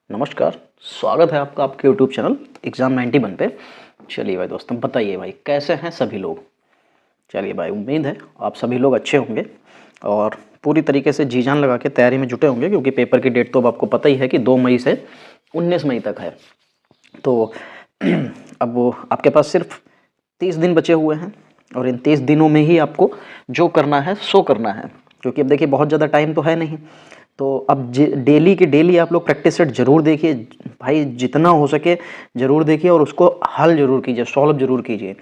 नमस्कार, स्वागत है आपका आपके यूट्यूब चैनल एग्ज़ाम 91 पे। चलिए भाई दोस्तों, बताइए भाई कैसे हैं सभी लोग। चलिए भाई, उम्मीद है आप सभी लोग अच्छे होंगे और पूरी तरीके से जी जान लगा के तैयारी में जुटे होंगे, क्योंकि पेपर की डेट तो अब आपको पता ही है कि 2 मई से 19 मई तक है। तो अब वो आपके पास सिर्फ 30 दिन बचे हुए हैं और इन 30 दिनों में ही आपको जो करना है सो करना है, क्योंकि अब देखिए बहुत ज़्यादा टाइम तो है नहीं। तो अब डेली की डेली आप लोग प्रैक्टिस सेट जरूर देखिए भाई, जितना हो सके जरूर देखिए और उसको हल जरूर कीजिए, सॉल्व जरूर कीजिए।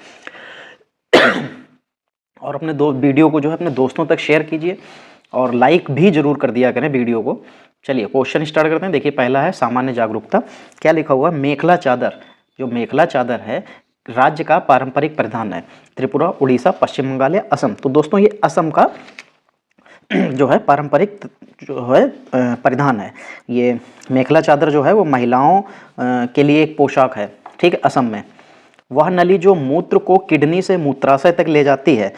और अपने वीडियो को जो है अपने दोस्तों तक शेयर कीजिए और लाइक भी जरूर कर दिया करें वीडियो को। चलिए क्वेश्चन स्टार्ट करते हैं। देखिए पहला है सामान्य जागरूकता। क्या लिखा हुआ है? मेखला चादर, जो मेखला चादर है राज्य का पारंपरिक परिधान है। त्रिपुरा, उड़ीसा, पश्चिम बंगाल या असम। तो दोस्तों ये असम का जो है पारंपरिक जो है परिधान है। ये मेखला चादर जो है वो महिलाओं के लिए एक पोशाक है, ठीक है, असम में। वह नली जो मूत्र को किडनी से मूत्राशय तक ले जाती है,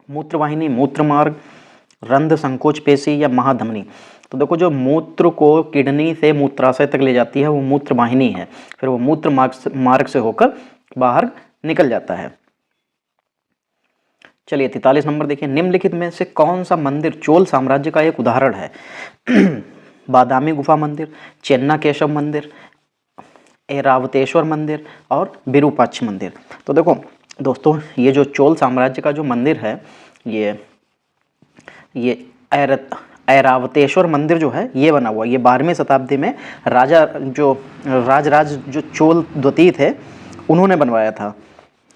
मूत्रवाहिनी, मूत्रमार्ग, रंध्र, संकोच पेशी या महाधमनी। तो देखो, जो मूत्र को किडनी से मूत्राशय तक ले जाती है वो मूत्रवाहिनी है, फिर वो मूत्र मार्ग से होकर बाहर निकल जाता है। चलिए 43 नंबर देखिए, निम्नलिखित में से कौन सा मंदिर चोल साम्राज्य का एक उदाहरण है? बादामी गुफा मंदिर, चेन्ना केशव मंदिर, ऐरावतेश्वर मंदिर और विरूपाक्ष मंदिर। तो देखो दोस्तों, ये जो चोल साम्राज्य का जो मंदिर है, ये ऐरावतेश्वर मंदिर जो है ये बना हुआ, ये 12वीं शताब्दी में राजा जो राजराज जो चोल द्वितीय थे उन्होंने बनवाया था,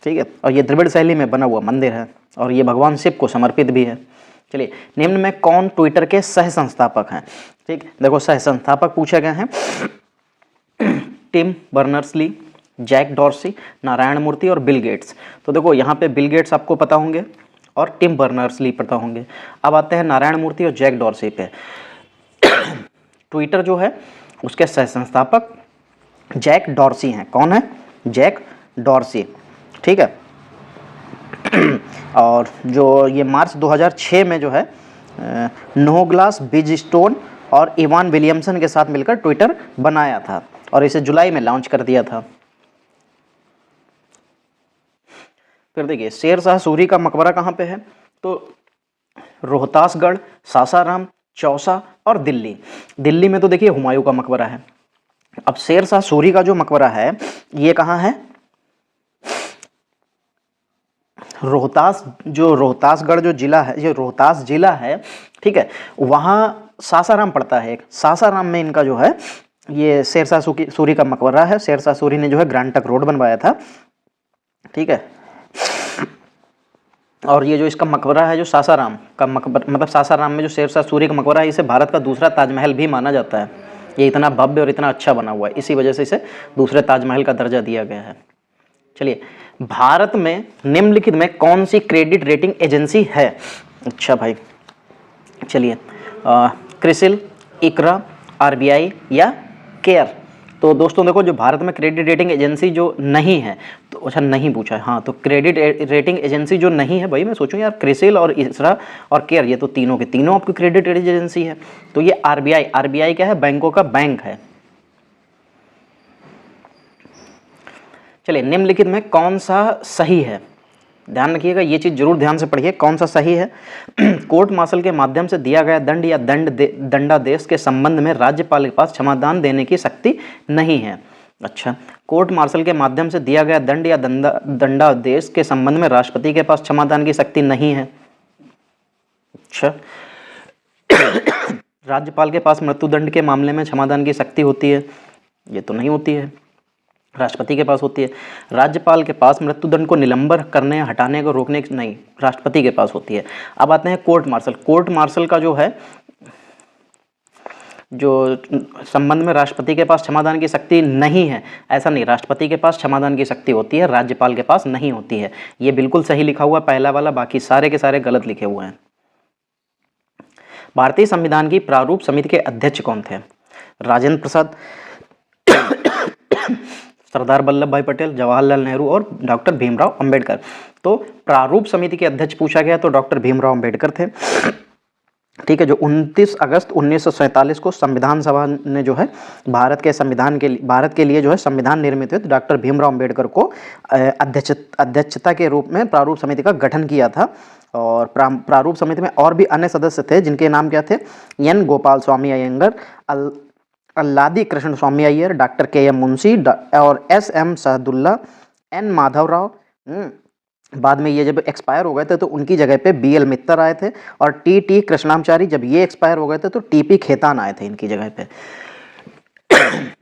ठीक है। और ये द्रविड़ शैली में बना हुआ मंदिर है और ये भगवान शिव को समर्पित भी है। चलिए, निम्न में कौन ट्विटर के सह संस्थापक हैं? ठीक, देखो सह संस्थापक पूछे गए हैं। Tim Berners-Lee, Jack Dorsey, Narayana Murthy और बिल गेट्स। तो देखो यहाँ पे बिल गेट्स आपको पता होंगे और टिम बर्नर्स-ली पता होंगे। अब आते हैं नारायण मूर्ति और जैक डॉर्सी पे। ट्विटर जो है उसके सह संस्थापक जैक डॉर्सी हैं। कौन है? जैक डॉर्सी, ठीक है। और जो ये मार्च 2006 में जो है नोग्लास बिजस्टोन और इवान विलियमसन के साथ मिलकर ट्विटर बनाया था और इसे जुलाई में लॉन्च कर दिया था। फिर देखिए, शेरशाह सूरी का मकबरा कहाँ पे है? तो रोहतासगढ़, सासाराम, चौसा और दिल्ली। दिल्ली में तो देखिए हुमायूं का मकबरा है। अब शेरशाह सूरी का जो मकबरा है ये कहाँ है? रोहतास, जो रोहतासगढ़ जो जिला है, ये रोहतास जिला है, ठीक है, वहाँ सासाराम पड़ता है। एक सासाराम में इनका जो है ये शेरशाह सूरी का मकबरा है। शेरशाह सूरी ने जो है ग्रैंड ट्रंक रोड बनवाया था, ठीक है। और ये जो इसका मकबरा है, जो सासाराम का मकबरा, मतलब सासाराम में जो शेरशाह सूरी का मकबरा है, इसे भारत का दूसरा ताजमहल भी माना जाता है। ये इतना भव्य और इतना अच्छा बना हुआ है, इसी वजह से इसे दूसरे ताजमहल का दर्जा दिया गया है। चलिए, भारत में निम्नलिखित में कौन सी क्रेडिट रेटिंग एजेंसी है? अच्छा भाई, चलिए क्रिसिल, इकरा, आरबीआई या केयर। तो दोस्तों देखो, जो भारत में क्रेडिट रेटिंग एजेंसी जो नहीं है, तो अच्छा नहीं पूछा है, हाँ, तो क्रेडिट रेटिंग एजेंसी जो नहीं है भाई, मैं सोचूं यार क्रिसिल और इसरा और केयर, ये तो तीनों के तीनों आपकी क्रेडिट रेटिंग एजेंसी है। तो ये आरबीआई, आरबीआई क्या है? बैंकों का बैंक है। चलिए, निम्नलिखित में कौन सा सही है? ध्यान रखिएगा, ये चीज़ जरूर ध्यान से पढ़िए, कौन सा सही है। कोर्ट मार्शल के माध्यम से दिया गया दंड या दंडादेश के संबंध में राज्यपाल के पास क्षमादान देने की शक्ति नहीं है। अच्छा, कोर्ट मार्शल के माध्यम से दिया गया दंड या दंडादेश के संबंध में राष्ट्रपति के पास क्षमादान की शक्ति नहीं है। अच्छा, राज्यपाल के पास मृत्युदंड के मामले में क्षमादान की शक्ति होती है? ये तो नहीं होती है, राष्ट्रपति के पास होती है। राज्यपाल के पास मृत्युदंड को निलंबन करने, हटाने को रोकने की नहीं, राष्ट्रपति के पास होती है। अब आते हैं कोर्ट मार्शल। कोर्ट मार्शल का जो है, जो संबंध में राष्ट्रपति के पास क्षमादान की शक्ति नहीं है, ऐसा नहीं, राष्ट्रपति के पास क्षमादान की शक्ति होती है, राज्यपाल के पास नहीं होती है। ये बिल्कुल सही लिखा हुआ पहला वाला, बाकी सारे के सारे गलत लिखे हुए हैं। भारतीय संविधान की प्रारूप समिति के अध्यक्ष कौन थे? राजेंद्र प्रसाद, सरदार वल्लभ भाई पटेल, जवाहरलाल नेहरू और डॉक्टर भीमराव अंबेडकर। तो प्रारूप समिति के अध्यक्ष पूछा गया तो डॉक्टर भीमराव अंबेडकर थे। ठीक है, जो 29 अगस्त 1947 को संविधान सभा ने जो है भारत के लिए जो है संविधान निर्मित हुए डॉक्टर भीमराव अंबेडकर को अध्यक्षता के रूप में प्रारूप समिति का गठन किया था। और प्रारूप समिति में और भी अन्य सदस्य थे जिनके नाम क्या थे, एन गोपाल स्वामी अयंगर, अल्लादी कृष्ण स्वामी अय्यर, डॉक्टर के एम मुंशी और एस एम सहदुल्ला, एन माधवराव। बाद में ये जब एक्सपायर हो गए थे तो उनकी जगह पे बी एल मित्तर आए थे, और टी टी कृष्णामचारी जब ये एक्सपायर हो गए थे तो टी पी खेतान आए थे इनकी जगह पे।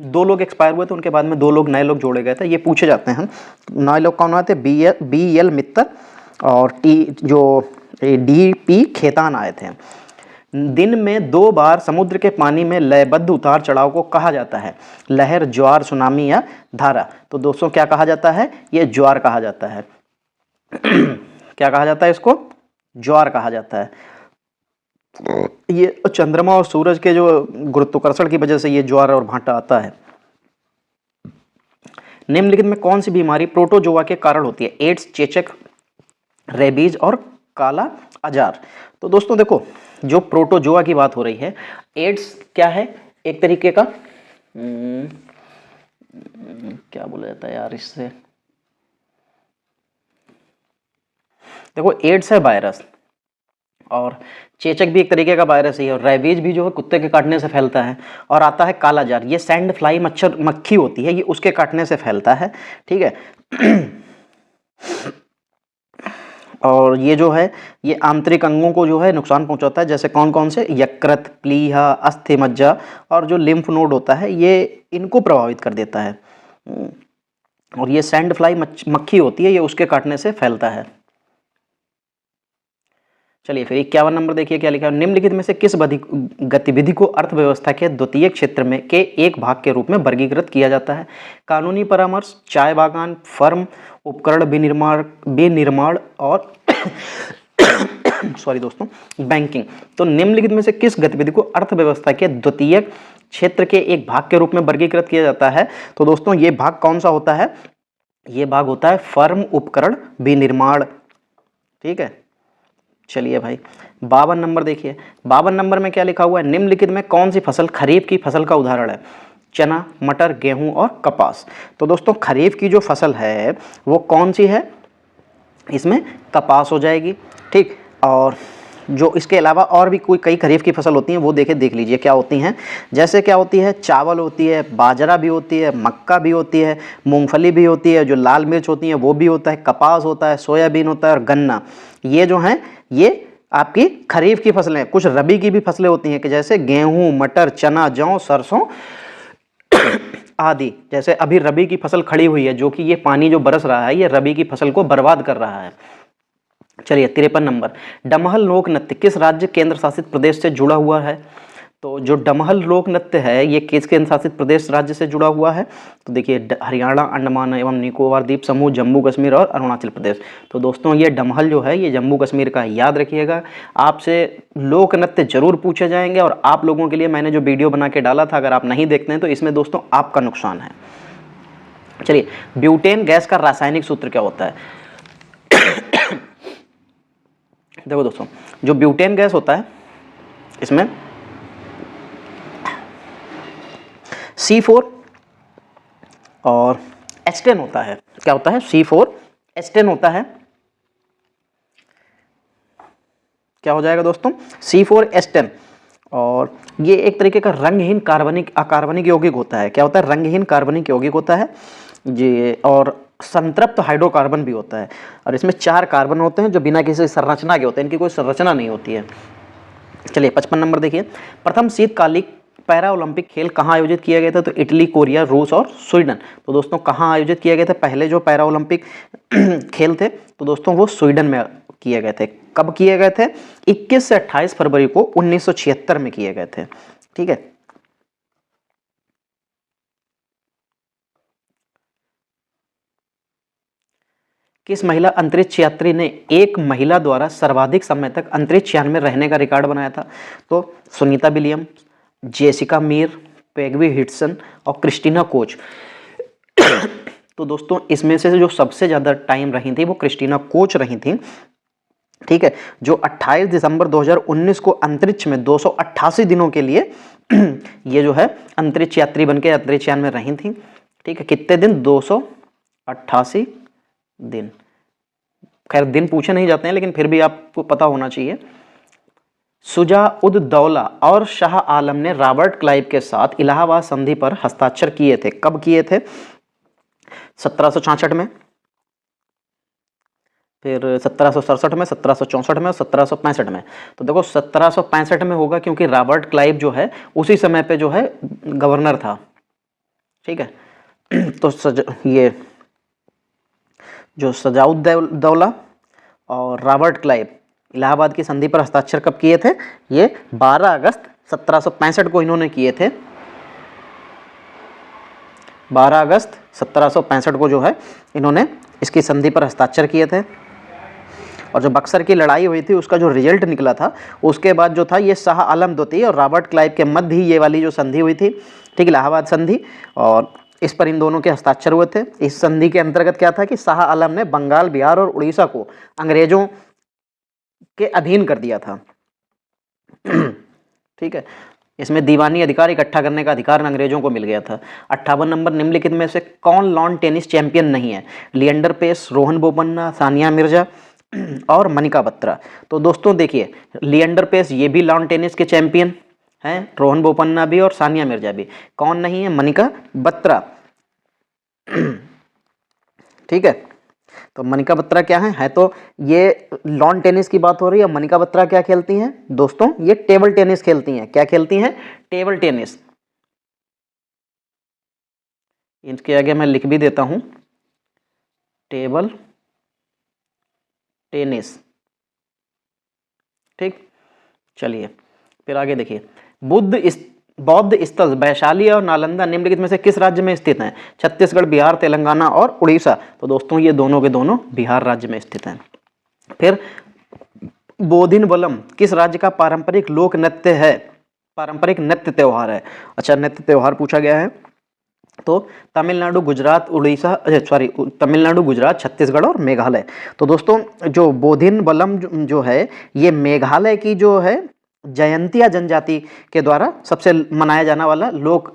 दो लोग एक्सपायर हुए थे, उनके बाद में दो लोग नए लोग जोड़े गए थे। ये पूछे जाते हैं नए लोग कौन आए थे, बी एल मित्तर और डी पी खेतान आए थे। दिन में 2 बार समुद्र के पानी में लयबद्ध उतार चढ़ाव को कहा जाता है लहर, ज्वार, सुनामी या धारा। तो दोस्तों क्या कहा जाता है, ये ज्वार कहा जाता है। क्या कहा जाता है इसको, ज्वार कहा जाता है। ये चंद्रमा और सूरज के जो गुरुत्वाकर्षण की वजह से ये ज्वार और भाटा आता है। निम्नलिखित में कौन सी बीमारी प्रोटोजोआ के कारण होती है, एड्स, चेचक, रेबीज और काला अजार। तो दोस्तों देखो, जो प्रोटोजोआ की बात हो रही है, एड्स क्या है, एक तरीके का क्या बोला जाता है यार इससे, देखो एड्स है वायरस, और चेचक भी एक तरीके का वायरस ही है, और रेबीज भी जो है कुत्ते के काटने से फैलता है, और आता है कालाजार, ये सैंड फ्लाई मक्खी होती है, ये उसके काटने से फैलता है। ठीक है। और ये जो है ये आंतरिक अंगों को जो है नुकसान पहुंचाता है, जैसे कौन कौन से, यकृत, प्लीहा, अस्थि मज्जा और जो लिम्फ नोड होता है ये इनको प्रभावित कर देता है। और ये सैंड फ्लाई मक्खी होती है, ये उसके काटने से फैलता है। चलिए फिर 51 नंबर देखिए क्या लिखा है, निम्नलिखित में से किस गतिविधि को अर्थव्यवस्था के द्वितीय क्षेत्र में के एक भाग के रूप में वर्गीकृत किया जाता है, कानूनी परामर्श, चाय बागान, फर्म, उपकरण विनिर्माण और सॉरी दोस्तों, बैंकिंग। तो निम्नलिखित में से किस गतिविधि को अर्थव्यवस्था के द्वितीय क्षेत्र के एक भाग के रूप में वर्गीकृत किया जाता है। तो दोस्तों ये भाग कौन सा होता है, ये भाग होता है फर्म, उपकरण, विनिर्माण। ठीक है, चलिए भाई 52 नंबर देखिए, 52 नंबर में क्या लिखा हुआ है, निम्नलिखित में कौन सी फसल खरीफ की फसल का उदाहरण है, चना, मटर, गेहूं और कपास। तो दोस्तों खरीफ की जो फसल है वो कौन सी है, इसमें कपास हो जाएगी। ठीक, और जो इसके अलावा और भी कई खरीफ की फसल होती हैं वो देख लीजिए क्या होती हैं, जैसे क्या होती है, चावल होती है, बाजरा भी होती है, मक्का भी होती है, मूंगफली भी होती है, जो लाल मिर्च होती है वो भी होता है, कपास होता है, सोयाबीन होता है और गन्ना। ये जो हैं ये आपकी खरीफ की फसलें। कुछ रबी की भी फसलें होती हैं कि जैसे गेहूं, मटर, चना, जौ, सरसों आदि। जैसे अभी रबी की फसल खड़ी हुई है, जो कि ये पानी जो बरस रहा है ये रबी की फसल को बर्बाद कर रहा है। चलिए 53 नंबर, डमहल लोक नृत्य किस राज्य केंद्र शासित प्रदेश से जुड़ा हुआ है। तो जो डमहल लोक नृत्य है ये किस केंद्र शासित प्रदेश राज्य से जुड़ा हुआ है। तो देखिए हरियाणा, अंडमान एवं निकोबार द्वीप समूह, जम्मू कश्मीर और अरुणाचल प्रदेश। तो दोस्तों ये डमहल जो है ये जम्मू कश्मीर का, याद रखिएगा। आपसे लोक नृत्य जरूर पूछे जाएंगे, और आप लोगों के लिए मैंने जो वीडियो बना के डाला था, अगर आप नहीं देखते हैं तो इसमें दोस्तों आपका नुकसान है। चलिए, ब्यूटेन गैस का रासायनिक सूत्र क्या होता है। देखो दोस्तों, जो ब्यूटेन गैस होता है इसमें C4 और H10 होता है। क्या होता है, C4 H10 होता है। क्या हो जाएगा दोस्तों, C4 H10। और ये एक तरीके का रंगहीन अकार्बनिक यौगिक होता है। क्या होता है, रंगहीन कार्बनिक यौगिक होता है जी, और संतृप्त हाइड्रोकार्बन भी होता है। और इसमें 4 कार्बन होते हैं जो बिना किसी संरचना के होते हैं, इनकी कोई संरचना नहीं होती है। चलिए 55 नंबर देखिए, प्रथम शीतकालिक पैरा ओलंपिक खेल कहाँ आयोजित किया गया था। तो इटली, कोरिया, रूस और स्वीडन। तो दोस्तों कहाँ आयोजित किए गए थे पहले जो पैरा ओलंपिक खेल थे, तो दोस्तों वो स्वीडन में किए गए थे। कब किए गए थे, 21 से 28 फरवरी को 1976 में किए गए थे। ठीक है, किस महिला अंतरिक्ष यात्री ने एक महिला द्वारा सर्वाधिक समय तक अंतरिक्ष यान में रहने का रिकॉर्ड बनाया था। तो सुनीता विलियम, जेसिका मीर, पेग्वी हिटसन और क्रिस्टीना कोच। तो दोस्तों इसमें से जो सबसे ज़्यादा टाइम रही थी वो क्रिस्टीना कोच रही थी, ठीक है, जो 28 दिसंबर 2019 को अंतरिक्ष में 288 दिनों के लिए ये जो है अंतरिक्ष यात्री बनके अंतरिक्ष यान में रही थी। ठीक है, कितने दिन? 288 दिन। खैर दिन पूछे नहीं जाते हैं, लेकिन फिर भी आपको पता होना चाहिए। शुजा-उद-दौला और शाह आलम ने रॉबर्ट क्लाइव के साथ इलाहाबाद संधि पर हस्ताक्षर किए थे। कब किए थे? 1766 में, फिर 1767 में, 1764 में और 1765 में। तो देखो 1765 में होगा, क्योंकि रॉबर्ट क्लाइव जो है उसी समय पे जो है गवर्नर था। ठीक है तो ये जो शुजा-उद-दौला और रॉबर्ट क्लाइव इलाहाबाद की संधि पर हस्ताक्षर कब किए थे? ये 12 अगस्त 1765 को इन्होंने किए थे। 12 अगस्त 1765 को जो है इन्होंने इसकी संधि पर हस्ताक्षर किए थे। और जो बक्सर की लड़ाई हुई थी उसका जो रिजल्ट निकला था, उसके बाद जो था ये शाह आलम द्वितीय और रॉबर्ट क्लाइव के मध्य ही ये वाली जो संधि हुई थी, ठीक, इलाहाबाद संधि, और इस पर इन दोनों के हस्ताक्षर हुए थे। इस संधि के अंतर्गत क्या था कि शाह आलम ने बंगाल, बिहार और उड़ीसा को अंग्रेजों के अधीन कर दिया था। ठीक है, इसमें दीवानी अधिकार इकट्ठा करने का अधिकार अंग्रेजों को मिल गया था। 58 नंबर, निम्नलिखित में से कौन लॉन टेनिस चैंपियन नहीं है? लिएंडर पेस, रोहन बोपन्ना, सानिया मिर्जा और मनिका बत्रा। तो दोस्तों देखिए, लिएंडर पेस ये भी लॉन टेनिस के चैंपियन हैं, रोहन बोपन्ना भी और सानिया मिर्जा भी। कौन नहीं है? मनिका बत्रा। ठीक है, तो मनिका बत्रा क्या है तो ये लॉन टेनिस की बात हो रही है। मनिका बत्रा क्या खेलती हैं दोस्तों? ये टेबल टेनिस खेलती हैं। क्या खेलती हैं? Table tennis. इसके आगे मैं लिख भी देता हूं, टेबल टेनिस। ठीक, चलिए फिर आगे देखिए। बौद्ध स्थल वैशाली और नालंदा निम्नलिखित में से किस राज्य में स्थित हैं? छत्तीसगढ़, बिहार, तेलंगाना और उड़ीसा। तो दोस्तों ये दोनों के दोनों बिहार राज्य में स्थित हैं। फिर बोधिन बलम किस राज्य का पारंपरिक लोक नृत्य है? पारंपरिक नृत्य त्योहार है। अच्छा, नृत्य त्योहार पूछा गया है तो तमिलनाडु, गुजरात, उड़ीसा, तमिलनाडु, गुजरात, छत्तीसगढ़ और मेघालय। तो दोस्तों जो बोधिन बलम जो है ये मेघालय की जो है जयंतिया जनजाति के द्वारा सबसे मनाया जाने वाला लोक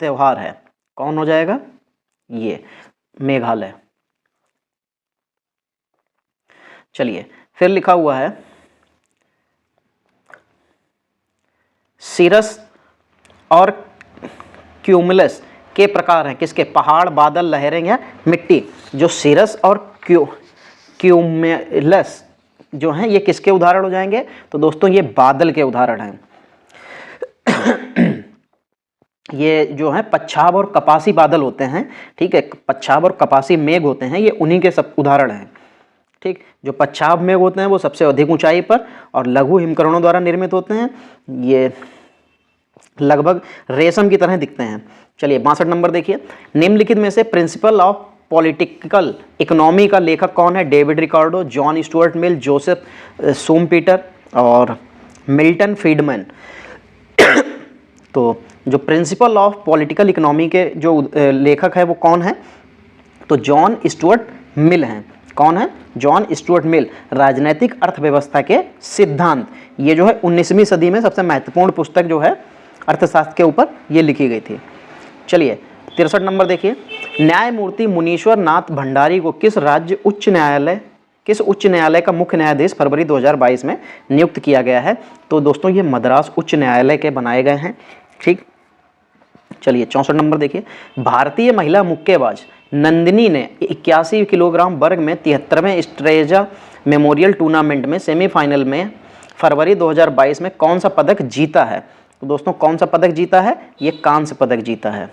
त्योहार है। कौन हो जाएगा? ये मेघालय। चलिए फिर लिखा हुआ है सीरस और क्यूमुलस के प्रकार हैं किसके? पहाड़, बादल, लहरें या मिट्टी। जो सीरस और क्यूमुलस जो हैं ये किसके उदाहरण हो जाएंगे? तो दोस्तों ये बादल के उदाहरण हैं। ये जो है पच्छाब और कपासी बादल होते हैं। ठीक है, पच्छाब और कपासी मेघ होते हैं, ये उन्हीं के सब उदाहरण हैं। ठीक, जो पच्छाब मेघ होते हैं वो सबसे अधिक ऊंचाई पर और लघु हिमकरणों द्वारा निर्मित होते हैं। ये लगभग रेशम की तरह दिखते हैं। चलिए 62 नंबर देखिए, निम्नलिखित में से प्रिंसिपल ऑफ पॉलिटिकल इकोनॉमी का लेखक कौन है? David Ricardo, John Stuart Mill, Joseph Schumpeter और मिल्टन फ्रीडमैन। तो जो प्रिंसिपल ऑफ पॉलिटिकल इकोनॉमी के जो लेखक है वो कौन है? तो जॉन स्टुअर्ट मिल हैं। कौन है? जॉन स्टुअर्ट मिल। राजनैतिक अर्थव्यवस्था के सिद्धांत, ये जो है 19वीं सदी में सबसे महत्वपूर्ण पुस्तक जो है अर्थशास्त्र के ऊपर ये लिखी गई थी। चलिए 63 नंबर देखिए, न्यायमूर्ति मुनीश्वर नाथ भंडारी को किस उच्च न्यायालय का मुख्य न्यायाधीश फरवरी 2022 में नियुक्त किया गया है? तो दोस्तों ये मद्रास उच्च न्यायालय के बनाए गए हैं। ठीक, चलिए 64 नंबर देखिए, भारतीय महिला मुक्केबाज नंदिनी ने 81 किलोग्राम वर्ग में 73वें स्ट्रेजा मेमोरियल टूर्नामेंट में सेमीफाइनल में फरवरी 2022 में कौन सा पदक जीता है? तो दोस्तों कौन सा पदक जीता है? ये कांस्य पदक जीता है।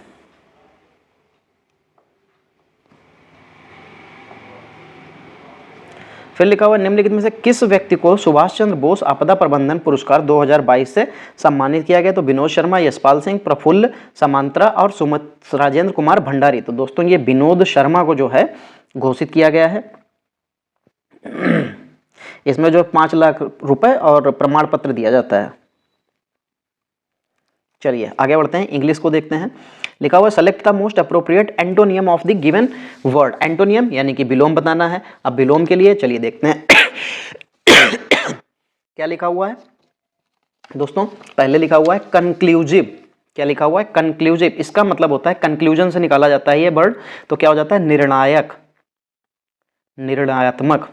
फिर लिखा हुआ निम्नलिखित में से किस व्यक्ति को सुभाष चंद्र बोस आपदा प्रबंधन पुरस्कार 2022 से सम्मानित किया गया? तो विनोद शर्मा, यशपाल सिंह, प्रफुल्ल समांतरा और राजेंद्र कुमार भंडारी। तो दोस्तों ये विनोद शर्मा को जो है घोषित किया गया है। इसमें जो 5 लाख रुपए और प्रमाण पत्र दिया जाता है। चलिए आगे बढ़ते हैं, इंग्लिश को देखते हैं। लिखा हुआ select the most appropriate antonym of the given word. Antonym यानी कि विलोम बताना है। अब विलोम के लिए चलिए देखते हैं। क्या लिखा हुआ है दोस्तों? पहले लिखा हुआ है कंक्लूसिव। क्या लिखा हुआ है? कंक्लूसिव। इसका मतलब होता है, कंक्लूजन से निकाला जाता है ये वर्ड, तो क्या हो जाता है? निर्णायक, निर्णयात्मक।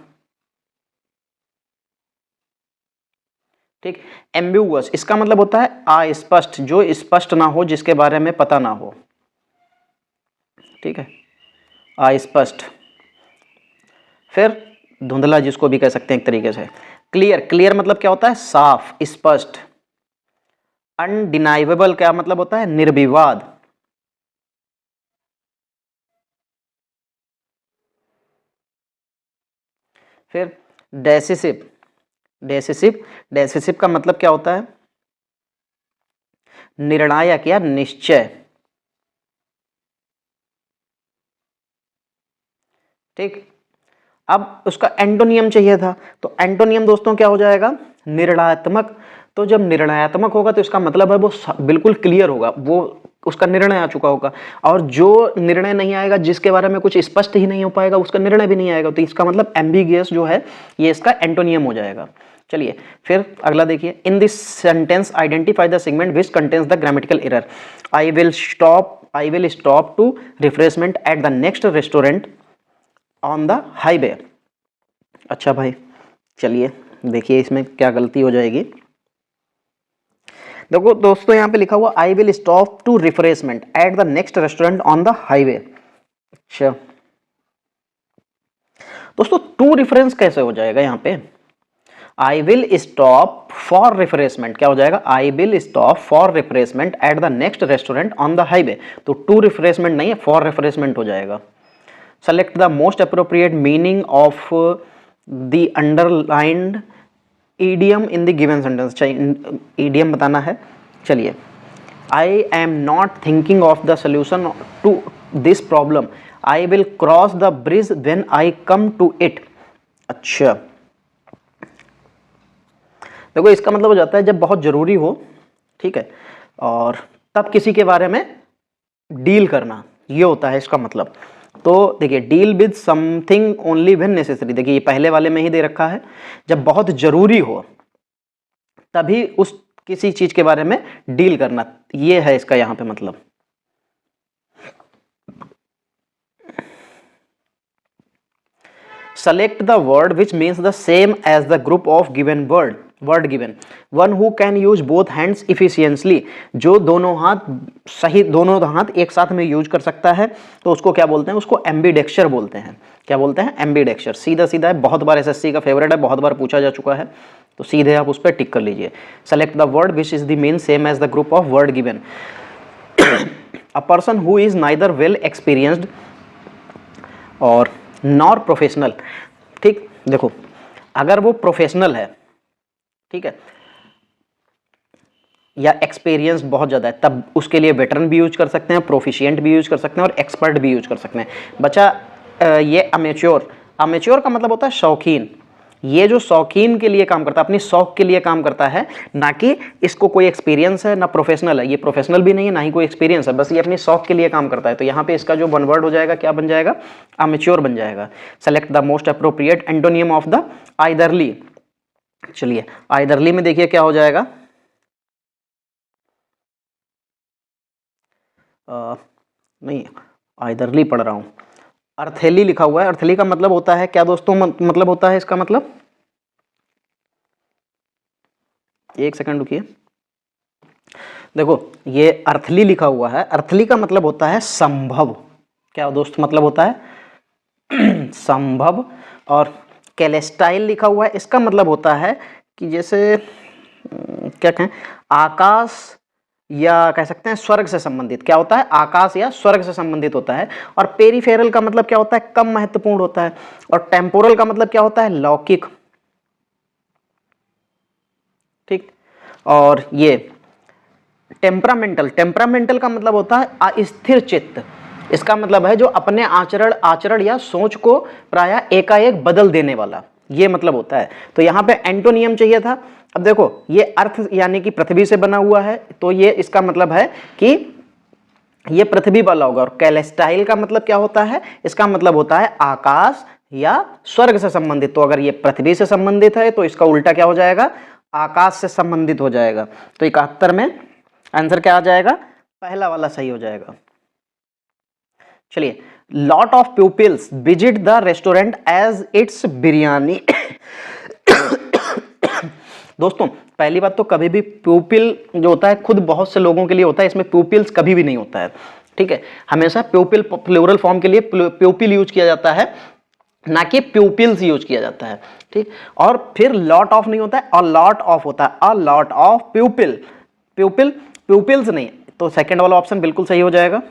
ठीक। एम्बिगुअस, इसका मतलब होता है अस्पष्ट, जो स्पष्ट ना हो, जिसके बारे में पता ना हो। ठीक है, अस्पष्ट। फिर धुंधला, जिसको भी कह सकते हैं एक तरीके से। क्लियर, क्लियर मतलब क्या होता है? साफ, स्पष्ट। अनडिनाइवेबल क्या मतलब होता है? निर्विवाद। फिर डेसिसिव, डेसिसिव, डेसिसिव का मतलब क्या होता है? निर्णायक या निश्चय। ठीक। अब उसका एंटोनियम चाहिए था, तो एंटोनियम दोस्तों क्या हो जाएगा? निर्णयात्मक। तो जब निर्णयात्मक होगा तो इसका मतलब है वो बिल्कुल क्लियर होगा, वो उसका निर्णय आ चुका होगा। और जो निर्णय नहीं आएगा, जिसके बारे में कुछ स्पष्ट ही नहीं हो पाएगा, उसका निर्णय भी नहीं आएगा, तो इसका मतलब एम्बिगियस जो है ये इसका एंटोनियम हो जाएगा। चलिए फिर अगला देखिए। In this sentence identify the segment which contains the grammatical error. I will stop to refreshment at the next restaurant on the highway. अच्छा भाई, चलिए देखिए इसमें क्या गलती हो जाएगी। देखो दोस्तों, यहाँ पे लिखा हुआ I will stop to refreshment at the next restaurant on the highway. अच्छा दोस्तों, टू रिफरेंस कैसे हो जाएगा यहाँ पे? I will stop for refreshment क्या हो जाएगा? I will stop for refreshment at the next restaurant on the highway. तो टू रिफ्रेशमेंट नहीं है, फॉर रिफ्रेशमेंट हो जाएगा। Select the most appropriate meaning of the underlined idiom in the given sentence. Idiom बताना है। चलिए, I am not thinking of the solution to this problem, I will cross the bridge when I come to it. अच्छा, देखो इसका मतलब हो जाता है जब बहुत जरूरी हो, ठीक है, और तब किसी के बारे में डील करना, ये होता है इसका मतलब। तो देखिए, deal with something only when necessary, देखिए ये पहले वाले में ही दे रखा है, जब बहुत जरूरी हो तभी उस किसी चीज के बारे में डील करना, ये है इसका यहां पे मतलब। Select the word which means the same as the group of given word given. One who can use both hands efficiently, जो दोनों हाथ सही, दोनों हाथ एक साथ में यूज कर सकता है, तो उसको क्या बोलते हैं? उसको एम्बीडेक्चर बोलते हैं। क्या बोलते हैं? एम्बीडेक्चर। सीधा सीधा है, बहुत बार एसएससी का फेवरेट है, बहुत बार पूछा जा चुका है, तो सीधे आप उस पर टिक कर लीजिए। Select the word which is the mean same as the group of word given. A person who is neither well experienced और नॉर प्रोफेशनल। ठीक, देखो अगर वो प्रोफेशनल है, ठीक है, या एक्सपीरियंस बहुत ज़्यादा है, तब उसके लिए वेटरन भी यूज कर सकते हैं, प्रोफिशिएंट भी यूज कर सकते हैं और एक्सपर्ट भी यूज कर सकते हैं। बचा ये अमेच्योर। अमेच्योर का मतलब होता है शौकीन। ये जो शौकीन के लिए काम करता है, अपनी शौक के लिए काम करता है, ना कि इसको कोई एक्सपीरियंस है, ना प्रोफेशनल है। ये प्रोफेशनल भी नहीं है, ना ही कोई एक्सपीरियंस है, बस ये अपनी शौक के लिए काम करता है। तो यहाँ पे इसका जो वन वर्ड हो जाएगा, क्या बन जाएगा? अमेच्योर बन जाएगा। Select the most appropriate antonym of the आइदरली। चलिए, आइदरली में देखिए क्या हो जाएगा। नहीं, आइदरली पढ़ रहा हूं। अर्थेली लिखा हुआ है। अर्थेली का मतलब होता है क्या दोस्तों? मतलब होता है इसका मतलब, एक सेकंड रुकिए, देखो ये अर्थली लिखा हुआ है। अर्थली का मतलब होता है संभव। क्या दोस्त मतलब होता है? संभव। और कैलेस्टाइल लिखा हुआ है, इसका मतलब होता है कि जैसे क्या कहें, आकाश या कह सकते हैं स्वर्ग से संबंधित। क्या होता है? आकाश या स्वर्ग से संबंधित होता है। और पेरिफेरल का मतलब क्या होता है? कम महत्वपूर्ण होता है। और टेम्पोरल का मतलब क्या होता है? लौकिक। ठीक। और ये टेम्परामेंटल, टेम्परामेंटल का मतलब होता है अस्थिर चित्त। इसका मतलब है जो अपने आचरण या सोच को प्रायः एकाएक बदल देने वाला, ये मतलब होता है। तो यहाँ पे एंटोनियम चाहिए था। अब देखो ये अर्थ यानी कि पृथ्वी से बना हुआ है, तो ये इसका मतलब है कि ये पृथ्वी वाला होगा। और कैलेस्टाइल का मतलब क्या होता है? इसका मतलब होता है आकाश या स्वर्ग से संबंधित। तो अगर ये पृथ्वी से संबंधित है तो इसका उल्टा क्या हो जाएगा? आकाश से संबंधित हो जाएगा। तो 71 में आंसर क्या आ जाएगा, पहला वाला सही हो जाएगा। चलिए, lot of peoples visit the restaurant as it's biryani. दोस्तों पहली बात तो कभी भी प्यूपिल जो होता है खुद बहुत से लोगों के लिए होता है, इसमें प्यूपिल्स कभी भी नहीं होता है, ठीक है। हमेशा प्यूपिल प्लूरल फॉर्म के लिए प्यूपिल यूज किया जाता है, ना कि प्यूपिल्स यूज किया जाता है, ठीक। और फिर लॉट ऑफ नहीं होता है, और लॉट ऑफ होता है, अ लॉट ऑफ प्यूपिल, प्यूपिल प्यूपिल्स नहीं। तो सेकंड वाला ऑप्शन बिल्कुल सही हो जाएगा।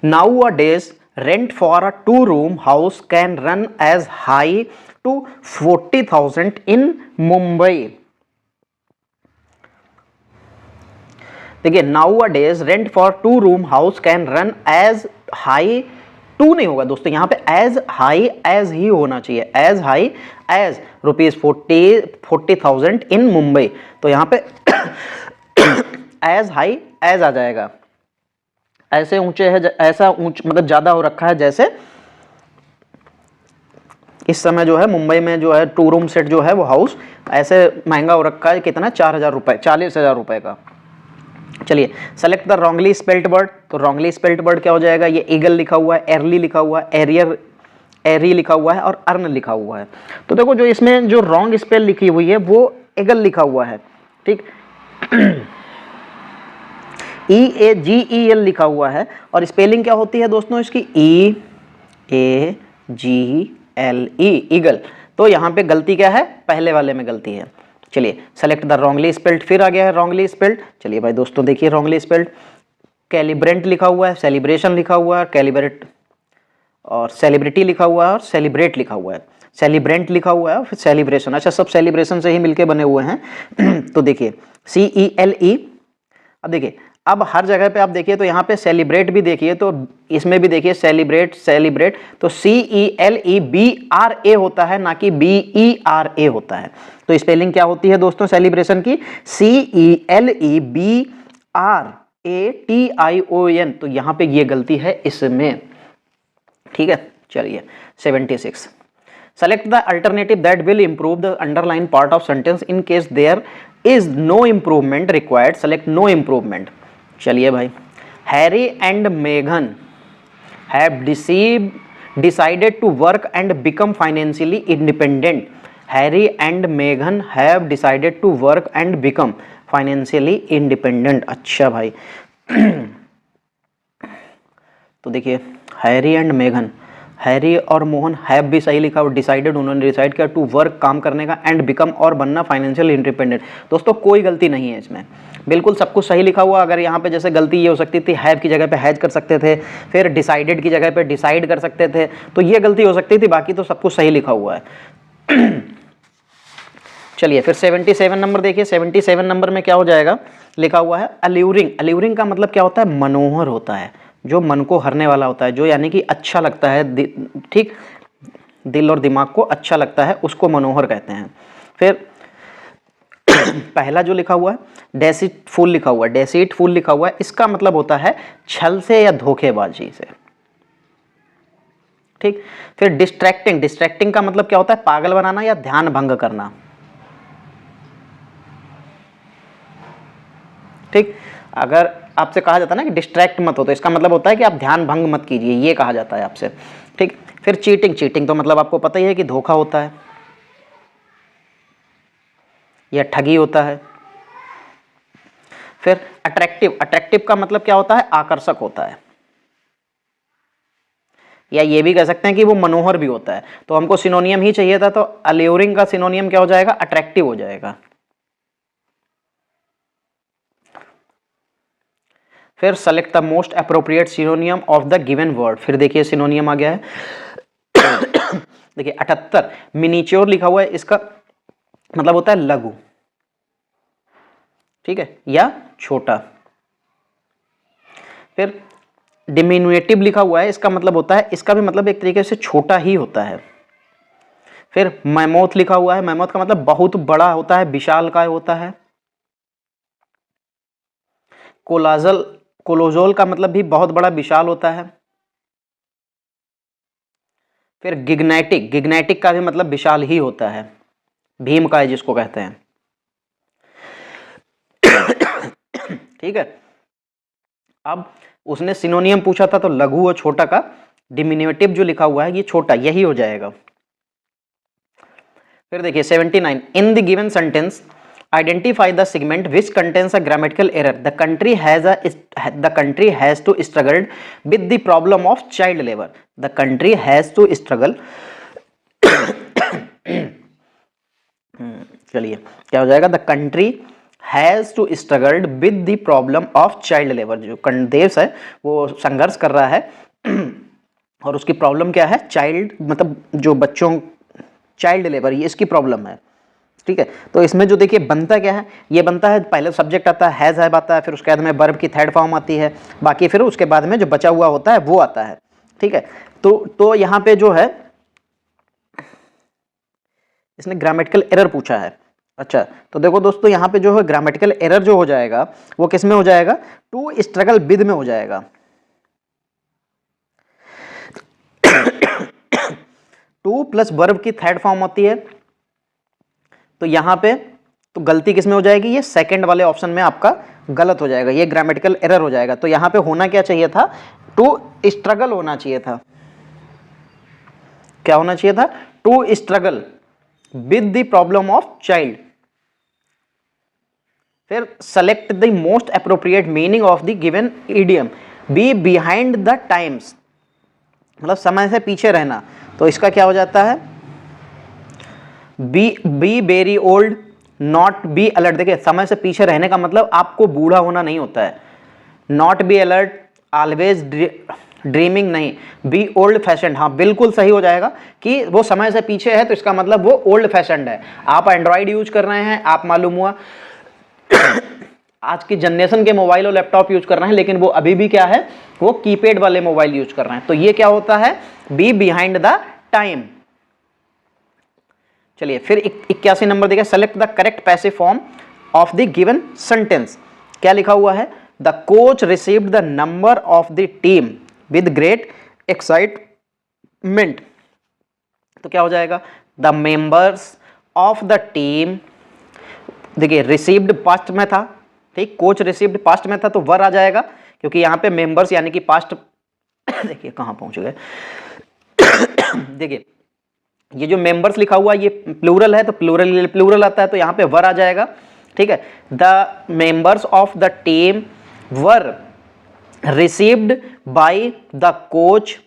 Nowadays, rent for a two-room house can run as high to 40,000 in Mumbai. देखिए, nowadays rent for two-room house can run as high to नहीं होगा दोस्तों, यहाँ पे as high as ही होना चाहिए, as high as ₹40,000 in Mumbai। तो यहाँ पे as high as आ जाएगा। ऐसे ऊंचे है, ऐसा ऊंच मतलब ज्यादा हो रखा है, जैसे इस समय जो है मुंबई में जो है 2 रूम सेट जो है वो हाउस ऐसे महंगा हो रखा है, कितना 4,000 रुपए, 40,000 रुपए का। चलिए, select the wrongly spelled word. तो रॉन्गली स्पेल्ड वर्ड क्या हो जाएगा, ये ईगल लिखा हुआ है, एर्ली लिखा हुआ है, एरियर एरी लिखा हुआ है, और अर्न लिखा हुआ है। तो देखो जो इसमें जो रॉन्ग स्पेल लिखी हुई है वो ईगल लिखा हुआ है, ठीक। EAGEL लिखा हुआ है, और स्पेलिंग क्या होती है दोस्तों इसकी, EAGLE, ईगल। तो यहाँ पे गलती क्या है, पहले वाले में गलती है। चलिए, सेलेक्ट द रॉन्गली स्पेल्ड, फिर आ गया है रॉन्गली स्पेल्ड। चलिए भाई दोस्तों देखिए, रॉन्गली स्पेल्ड कैलिब्रेंट लिखा हुआ है, सेलिब्रेशन लिखा हुआ है, कैलिब्रेट और सेलिब्रिटी लिखा हुआ है, और सेलिब्रेट लिखा हुआ है, सेलिब्रेंट लिखा हुआ है, और फिर सेलिब्रेशन। अच्छा, सब सेलिब्रेशन से ही मिलके बने हुए हैं। तो देखिए CELE। अब देखिए, अब हर जगह पे आप देखिए तो यहाँ पे सेलिब्रेट भी देखिए, तो इसमें भी देखिए सेलिब्रेट, सेलिब्रेट, तो CELEBRA होता है, ना कि BERA होता है। तो स्पेलिंग क्या होती है दोस्तों सेलिब्रेशन की, CELEBRATION। तो यहाँ पे ये गलती है इसमें, ठीक है। चलिए, 76, select the alternative that will improve the underline part of sentence in case there is no improvement required, select no improvement. चलिए भाई, Harry and मेघन have decided to work and become financially independent. Harry and मेघन have decided to work and become financially independent. अच्छा भाई, तो देखिए Harry and मेघन, Harry और Mohan have भी सही लिखा, और डिसाइडेड उन्होंने डिसाइड किया, टू वर्क काम करने का, एंड बिकम और बनना फाइनेंशियल इंडिपेंडेंट। दोस्तों कोई गलती नहीं है इसमें, बिल्कुल सब कुछ सही लिखा हुआ। अगर यहाँ पे जैसे गलती ये हो सकती थी, हैव की जगह पे हैज कर सकते थे, फिर डिसाइडेड की जगह पे डिसाइड कर सकते थे, तो ये गलती हो सकती थी, बाकी तो सब कुछ सही लिखा हुआ है। चलिए, फिर 77 नंबर देखिए, 77 नंबर में क्या हो जाएगा, लिखा हुआ है अल्यूरिंग। अल्यूरिंग का मतलब क्या होता है, मनोहर होता है, जो मन को हरने वाला होता है, जो यानी कि अच्छा लगता है, ठीक, दिल और दिमाग को अच्छा लगता है, उसको मनोहर कहते हैं। फिर पहला जो लिखा हुआ है डेसीटफुल लिखा हुआ है, डेसीटफुल लिखा हुआ है, इसका मतलब होता है छल से या धोखेबाजी से, ठीक। फिर डिस्ट्रैक्टिंग, डिस्ट्रैक्टिंग का मतलब क्या होता है, पागल बनाना या ध्यान भंग करना, ठीक। अगर आपसे कहा जाता है ना कि डिस्ट्रैक्ट मत हो, तो इसका मतलब होता है कि आप ध्यान भंग मत कीजिए, ये कहा जाता है आपसे, ठीक। फिर चीटिंग, चीटिंग तो मतलब आपको पता ही है कि धोखा होता है या ठगी होता है। फिर अट्रैक्टिव, अट्रैक्टिव का मतलब क्या होता है, आकर्षक होता है, या ये भी कह सकते हैं कि वो मनोहर भी होता है। तो हमको सिनोनियम ही चाहिए था, तो अल्यूरिंग का सिनोनियम क्या हो जाएगा, अट्रैक्टिव हो जाएगा। फिर select the most appropriate सिनोनियम of the given word. फिर देखिए सिनोनियम आ गया है। देखिए 78 मिनिच्योर लिखा हुआ है, इसका मतलब होता है लघु, ठीक है, या छोटा। फिर डिमिनुएटिव लिखा हुआ है, इसका मतलब होता है, इसका भी मतलब एक तरीके से छोटा ही होता है। फिर मैमोथ लिखा हुआ है, मैमोथ का मतलब बहुत बड़ा होता है, विशालकाय होता है। कोलाजल, कोलोजोल का मतलब भी बहुत बड़ा विशाल होता है। फिर गिग्नेटिक, गिग्नेटिक का भी मतलब विशाल ही होता है, भीम का है जिसको कहते हैं। ठीक है, अब उसने सिनोनियम पूछा था तो लघु और छोटा का डिमिनिटिव जो लिखा हुआ है ये छोटा, यही हो जाएगा। फिर देखिए 79, in the given sentence identify the segment which contains a grammatical error, the country has to struggled with the problem of child labour, the country has to struggle. चलिए क्या हो जाएगा, the country has to struggled with the problem of child labour, जो देश है वो संघर्ष कर रहा है और उसकी प्रॉब्लम क्या है, चाइल्ड मतलब जो बच्चों, चाइल्ड लेबर, ये इसकी प्रॉब्लम है। ठीक है, तो इसमें जो देखिए बनता क्या है, ये बनता है पहले सब्जेक्ट आता है, हैज आता है, फिर उसके बाद में वर्ब की थर्ड फॉर्म आती है, बाकी फिर उसके बाद में जो बचा हुआ होता है वो आता है। ठीक है, तो यहाँ पे जो है इसने ग्रामेटिकल एरर पूछा है। अच्छा, तो देखो दोस्तों यहाँ पे जो है ग्रामेटिकल एरर जो हो जाएगा वो किस में हो जाएगा, टू स्ट्रगल विद में हो जाएगा। टू प्लस वर्ब की थर्ड फॉर्म होती है, तो यहां पे तो गलती किस में हो जाएगी, ये सेकंड वाले ऑप्शन में आपका गलत हो जाएगा, ये ग्रामेटिकल एरर हो जाएगा। तो यहां पे होना क्या चाहिए था, टू स्ट्रगल होना चाहिए था। क्या होना चाहिए था, to struggle with the problem of child. फिर select the most appropriate meaning of the given idiom, be behind the times, मतलब समय से पीछे रहना, तो इसका क्या हो जाता है, be very old, not be alert. देखिए समय से पीछे रहने का मतलब आपको बूढ़ा होना नहीं होता है, not be alert, always dreaming नहीं, बी ओल्ड फैशन, हाँ बिल्कुल सही हो जाएगा कि वो समय से पीछे है तो इसका मतलब वो ओल्ड फैशनड है। आप एंड्रॉइड यूज कर रहे हैं, आप मालूम हुआ आज की जनरेशन के मोबाइल और लैपटॉप यूज कर रहे हैं, लेकिन वो अभी भी क्या है, वो कीपैड वाले मोबाइल यूज कर रहे हैं, तो ये क्या होता है, बी बिहाइंड द टाइम। चलिए फिर 81 नंबर देखिए, select the correct passive form of the given sentence. क्या लिखा हुआ है, the coach received the number of the team with great excitement, तो क्या हो जाएगा, the members of the team, देखिए रिसीव्ड पास्ट में था, ठीक, कोच रिसीव्ड पास्ट में था तो वर आ जाएगा, क्योंकि यहां पे मेंबर्स यानी कि पास्ट देखिए कहां पहुंच गए देखिए ये जो मेंबर्स लिखा हुआ ये प्लूरल है तो प्लूरल आता है, तो यहां पे वर आ जाएगा। ठीक है, the members of the team were received by the coach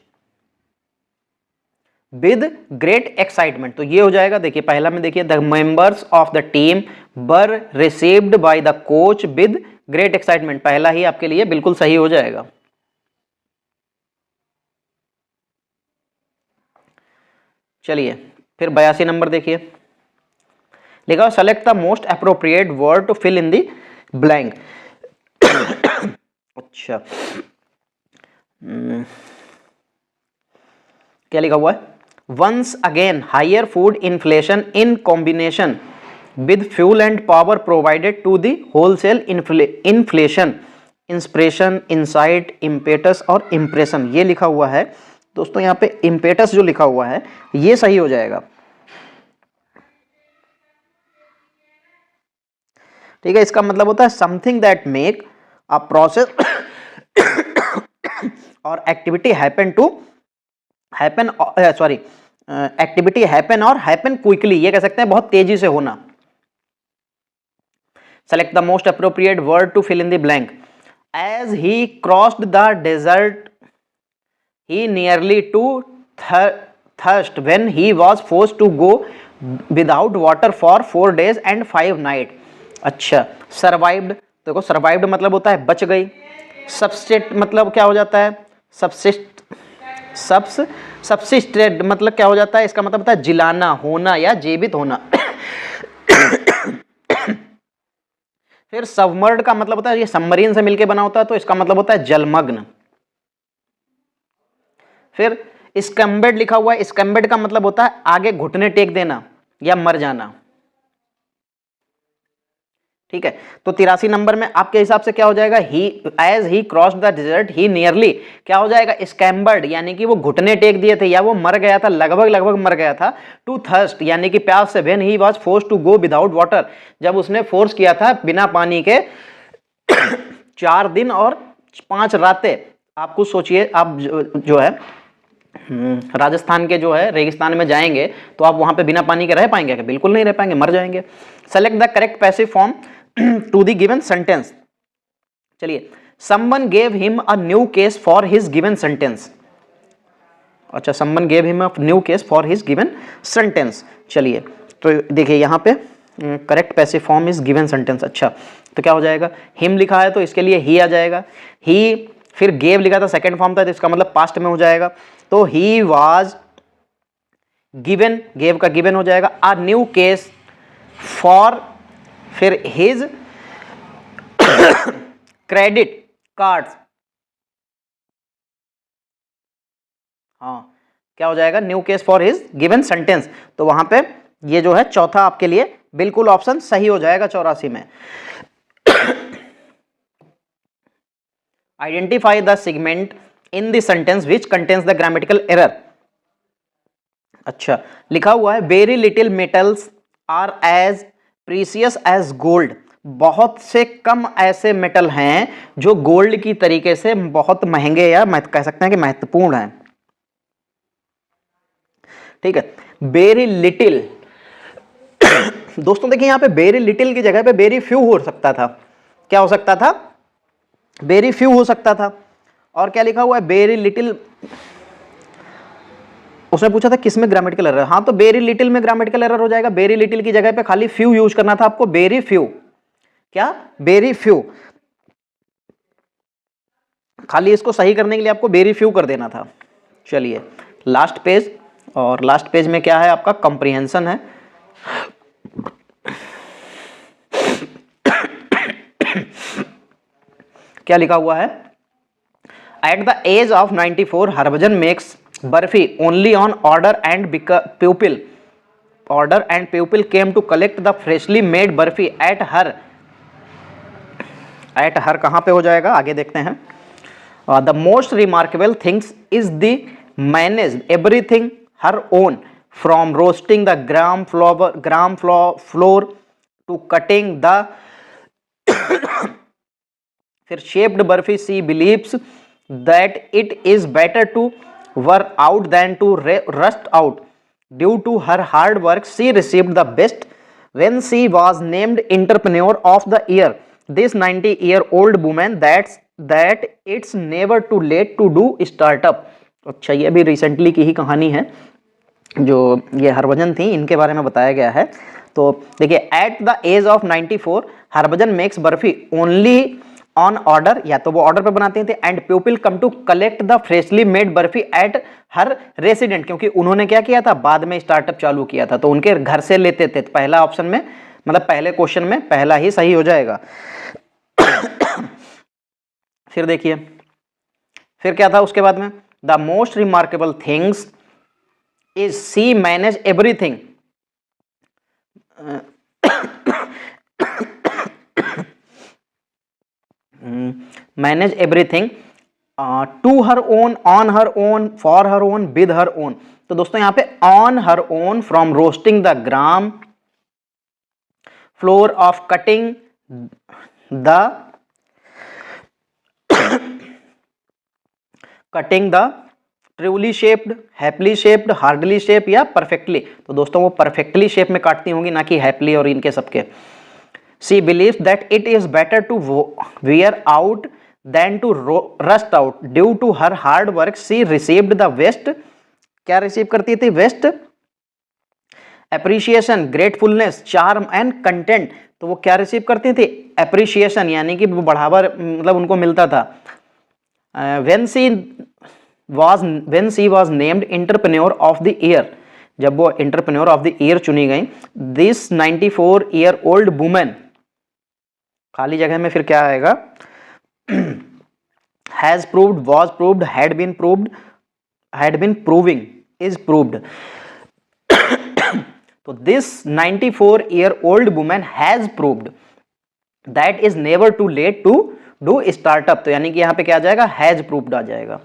with great excitement, तो ये हो जाएगा। देखिए पहला में देखिए, the members of the team were received by the coach with great excitement, पहला ही आपके लिए बिल्कुल सही हो जाएगा। चलिए फिर 82 नंबर देखिए, लिखा select the most appropriate word to fill in the blank. अच्छा क्या लिखा हुआ है, once again higher food inflation in combination with fuel and power provided to the wholesale inflation, inspiration, insight, impetus और इम्प्रेशन, ये लिखा हुआ है दोस्तों। यहाँ पे इम्पेटस जो लिखा हुआ है ये सही हो जाएगा। ठीक है, इसका मतलब होता है something that make a process और एक्टिविटी हैपन एक्टिविटी हैपन और हैपन क्विकली, ये कह सकते हैं बहुत तेजी से होना। Select the most appropriate word to fill in the blank, as he crossed the desert he nearly to thirst when he was forced to go without water for 4 days and 5 nights। अच्छा, survived, देखो survived मतलब होता है बच गई, subsist मतलब क्या हो जाता है, subsisted मतलब क्या हो जाता है, इसका मतलब होता है जिलाना, होना या जीवित होना। फिर सबमर्ड का मतलब होता है ये सबमरीन से मिलके बना होता है, तो इसका मतलब होता है जलमग्न। फिर स्कम्बेड लिखा हुआ है, स्कम्बेड का मतलब होता है आगे घुटने टेक देना या मर जाना। ठीक है, तो 83 नंबर में आपके हिसाब से क्या हो जाएगा, he as he cross the desert he nearly क्या हो जाएगा, स्कैम्बर्ड यानी कि वो घुटने टेक दिए थे या वो मर गया था, लगभग मर गया था, टू थर्स्ट यानी कि प्यास से, when he was force to go without water, जब उसने फोर्स किया था बिना पानी के 4 दिन और 5 रातें। आप कुछ सोचिए, आप जो है राजस्थान के जो है रेगिस्तान में जाएंगे तो आप वहां पे बिना पानी के रह पाएंगे क्या? बिल्कुल नहीं रह पाएंगे, मर जाएंगे। Select the correct passive form to the given sentence. चलिए, someone gave him a new case for his given sentence. अच्छा, someone gave him a new case for his given sentence. चलिए, तो देखिए यहाँ पे correct passive form is given sentence. अच्छा, तो क्या हो जाएगा, हिम लिखा है तो इसके लिए ही आ जाएगा, ही, फिर गेव लिखा था सेकंड फॉर्म था तो इसका मतलब पास्ट में हो जाएगा, तो ही वाज गिवन, गेव का गिवन हो जाएगा, अ न्यू केस फॉर, फिर हिज क्रेडिट कार्ड्स। हाँ, क्या हो जाएगा, new case for his given sentence. तो वहां पे ये जो है चौथा आपके लिए बिल्कुल ऑप्शन सही हो जाएगा 84 में। Identify the segment in the sentence which contains the grammatical error. अच्छा, लिखा हुआ है very little metals are as precious as gold. बहुत से कम ऐसे मेटल हैं जो गोल्ड की तरीके से बहुत महंगे या कह सकते हैं कि महत्वपूर्ण हैं। ठीक है, वेरी लिटिल दोस्तों देखिए, यहां पे वेरी लिटिल की जगह पे वेरी फ्यू हो सकता था। क्या हो सकता था, वेरी फ्यू हो सकता था। और क्या लिखा हुआ है, वेरी लिटिल, उसने पूछा था किसमें ग्रामेटिकल एरर, हाँ तो वेरी लिटिल में ग्रामेटिकल एरर हो जाएगा। वेरी लिटिल की जगह पे खाली फ्यू यूज करना था आपको, वेरी फ्यू, क्या वेरी फ्यू, खाली इसको सही करने के लिए आपको वेरी फ्यू कर देना था। चलिए लास्ट पेज, और लास्ट पेज में क्या है आपका, कंप्रीहेंशन है। क्या लिखा हुआ है, at the age of 94 Harbhajan makes barfi only on order and pupil order and pupil came to collect the freshly made barfi at her कहां पे हो जाएगा, आगे देखते हैं। The most remarkable things is the manage everything her own from roasting the gram flour to cutting the, फिर shaped barfi she believes that it is better to wear out than to rust out due to her hard work she received the best when she was named entrepreneur of the year. This 90-year-old woman that it's never too late to do startup. अच्छा, ये भी recently की ही कहानी है, जो ये हरभजन थी इनके बारे में बताया गया है। तो देखिए, at the age of 94 Harbhajan makes barfi only on order, या तो वो ऑर्डर पे बनाते थे, and people come to collect the freshly made barfi at her resident, क्योंकि उन्होंने क्या किया था, बाद में स्टार्टअप चालू किया था तो उनके घर से लेते थे। तो पहला ऑप्शन में, मतलब पहले क्वेश्चन में पहला ही सही हो जाएगा। फिर देखिए, फिर क्या था उसके बाद में, the most remarkable things is she manage everything, manage everything to her own, on her own, for her own, with her own. तो दोस्तों यहां पे on her own from roasting the gram flour of cutting the truly shaped, happily shaped, hardly shape या perfectly. तो दोस्तों वो perfectly shape में काटती होंगी, ना कि हैप्पली और इनके सबके। She believes that it is better to wear out than to rust out. Due to her hard work, she received the best. क्या रिसीव करती थी, best appreciation, gratefulness, charm and content. तो वो क्या रिसीव करती थी, एप्रिसिएशन, यानी कि वो बढ़ावा मतलब उनको मिलता था। when she was named entrepreneur of the year, जब वो entrepreneur of the year चुनी गई, this 94-year-old woman, खाली जगह में फिर क्या आएगा, has proved, was proved, had been proved, had been proving, is proved. तो this 94-year-old woman has proved, that is never too late to do startup, तो यानी कि यहाँ पे क्या आ जाएगा, हैज प्रूव्ड आ जाएगा।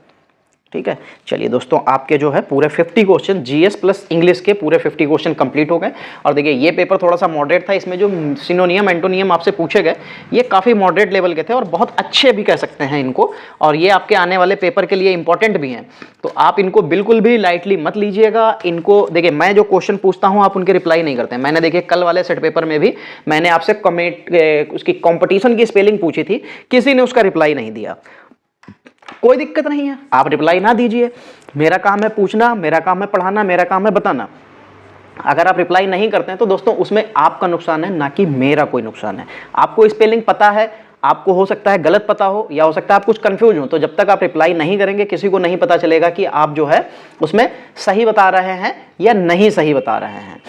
ठीक है, चलिए दोस्तों, आपके जो है पूरे 50 क्वेश्चन जीएस प्लस इंग्लिश के पूरे 50 क्वेश्चन कंप्लीट हो गए। और देखिए ये पेपर थोड़ा सा मॉडरेट था, इसमें जो सिनोनियम एंटोनियम आपसे पूछे गए ये काफ़ी मॉडरेट लेवल के थे और बहुत अच्छे भी कह सकते हैं इनको, और ये आपके आने वाले पेपर के लिए इंपॉर्टेंट भी हैं। तो आप इनको बिल्कुल भी लाइटली मत लीजिएगा। इनको देखिए, मैं जो क्वेश्चन पूछता हूँ आप उनके रिप्लाई नहीं करते हैं। मैंने देखिए कल वाले सेट पेपर में भी मैंने आपसे कमेंट उसकी कॉम्पिटिशन की स्पेलिंग पूछी थी, किसी ने उसका रिप्लाई नहीं दिया। कोई दिक्कत नहीं है, आप रिप्लाई ना दीजिए, मेरा काम है पूछना, मेरा काम है पढ़ाना, मेरा काम है बताना। अगर आप रिप्लाई नहीं करते हैं तो दोस्तों उसमें आपका नुकसान है, ना कि मेरा कोई नुकसान है। आपको स्पेलिंग पता है, आपको हो सकता है गलत पता हो, या हो सकता है आप कुछ कंफ्यूज हो, तो जब तक आप रिप्लाई नहीं करेंगे किसी को नहीं पता चलेगा कि आप जो है उसमें सही बता रहे हैं या नहीं सही बता रहे हैं।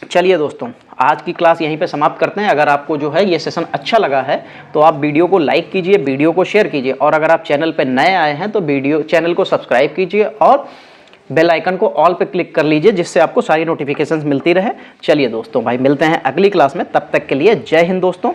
चलिए दोस्तों, आज की क्लास यहीं पे समाप्त करते हैं। अगर आपको जो है ये सेशन अच्छा लगा है तो आप वीडियो को लाइक कीजिए, वीडियो को शेयर कीजिए, और अगर आप चैनल पे नए आए हैं तो चैनल को सब्सक्राइब कीजिए और बेल आइकन को ऑल पे क्लिक कर लीजिए, जिससे आपको सारी नोटिफिकेशंस मिलती रहे। चलिए दोस्तों, भाई मिलते हैं अगली क्लास में, तब तक के लिए जय हिंद दोस्तों।